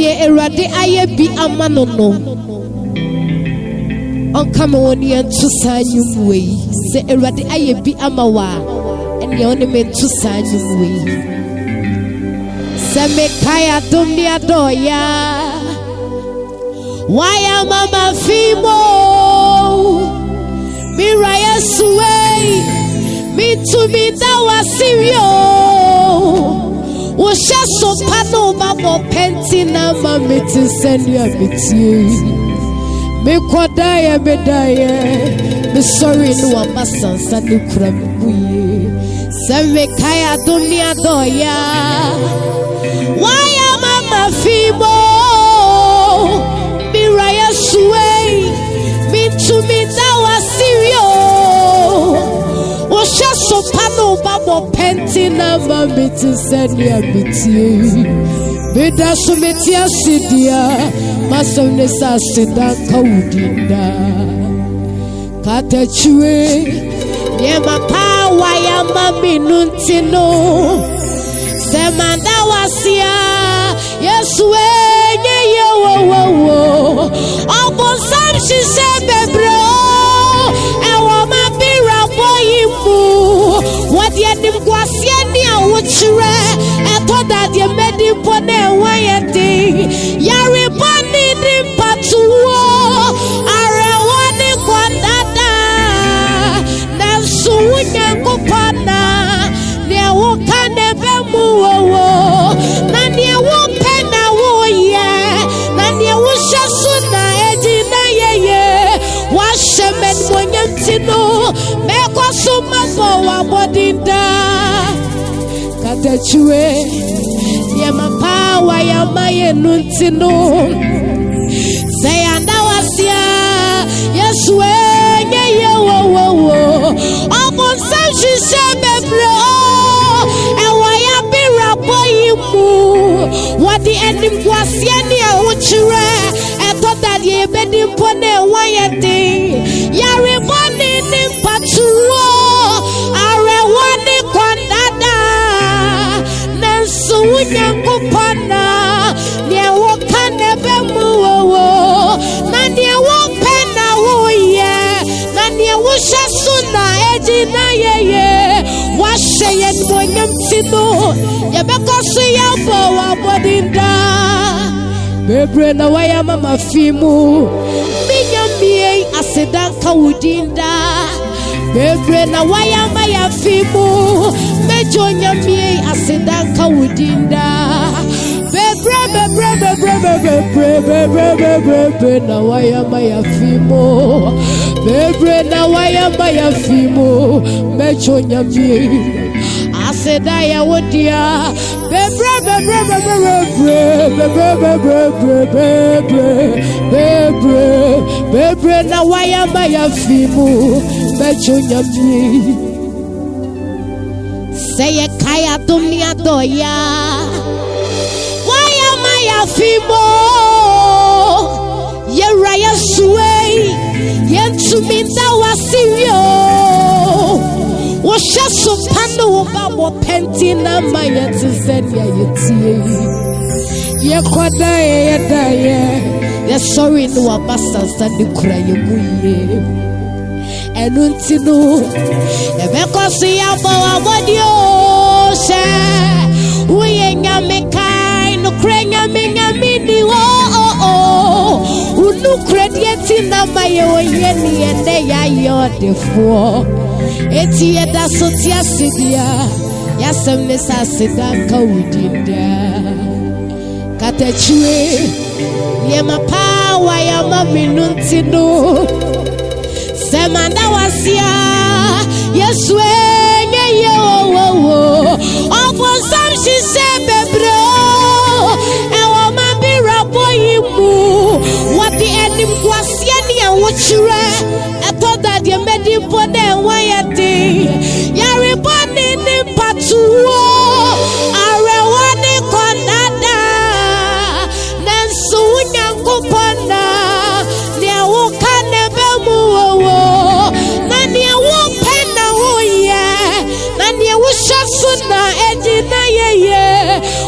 Nye erade aye bi amano no. Onkame woni entu sanyum we. Se erade aye bi amawa. Ene oni mentu sanyum we. Se me kaya dunia doya. Waya mama fimo. Miraya suwei. Me to me dawa sirio. Washa so pano babo penti na mami ti senya biti. Me kwadaya bedaya. Me sorry no amasa sa ni kura me buye. Se me kaya dunia doya. Waya mama fimo. Miraya suwei. Me to me dawa sirio. Washa so pano babo penti na mami ti senya biti. Beda so meti asidia masone sa sida kaudinda. Katachwe ye mapawa ya mami nuntino. Semanda wasia Yesu enye ye wo wo wo. Obon sam she se Bebree. What ye dim kwasia ni awuchire eto that ye medi pone wayeti yari bani dim patuwo are woni kwandada na suunya kupana ne wo kane bemu wo na ne wo pena wo ye na ne wo shasu na eji na yeye wa shemen monyantino meko suma wa bodinda katachwe ye mapawa ya maye nuntino sayanda wasia Yesu enye ye wo obon sanshi se Bebree ewa ya bira boyimu wadi endim kwasia ni awuchire eto that ye bedim pone wayeti yare boni nim patuwo Kupana ne wo kanebe mu wo na ne wo pena wo ye na ne wo shasu na eji na yeye wa sheye monyam tino ye bekoso ya bo wa bodinda Bebree na waya mama fimu minyamie asedanka udinda Bebree na waya maya fimu mejo nyamie asedanka udinda Bebree na waya maya fimu Bebree na waya maya fimu mejo nyamie asedaya wodia Bebree na waya maya fimu mejo nyamie Say kaya dunia doya waya maya fimo ye raya suwei ye tuminda wasirio washa supano babo penti na maya tizenya yetie ye kwada ye daye ye sorry no abasa sadi kura ye buye enuntino ebekosi abo abodio she uye nyamekai no krenya menyamini wo unu kredieti na maye oye ni ende ya yodefo eti eda sotia sidia ya semne sa sidaka udinda katachwe ye mapawa ya maminuntino Semanda wasia Yesu enye ye wo Obon sam she se Bebree ewa mabira boyimu wati enim kwasia ni awuchire eto that ye medi pone wayeti yari boni ni patuwo are woni konada nansu nyankopona ne awukane bemu nani awu pena hoye nani awu shasu na eji na yeye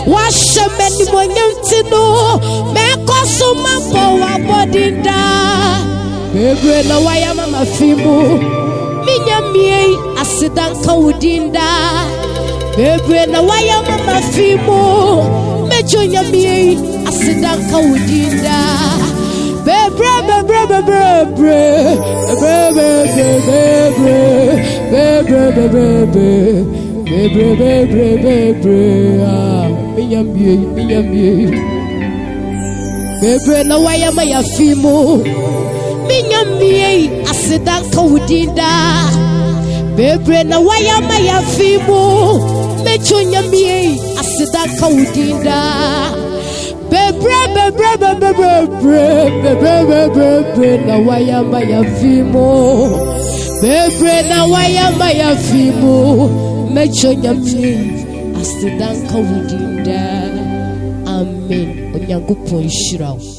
washa meni nimonyam tino me kosuma powa bodinda Bebree na waya mama fimu minyamie asidanka udinda Bebree na waya mama fimu mechonyamie asidanka udinda Bebree Bebree na waya maya fimu minyamie asidanka udinda Bebree na waya maya fimu mechonyamie asidanka udinda Bebree na waya maya fimu Bebree na waya maya fimu mechonyamie asidanka udinda Amen. Onyankopon hyira wo.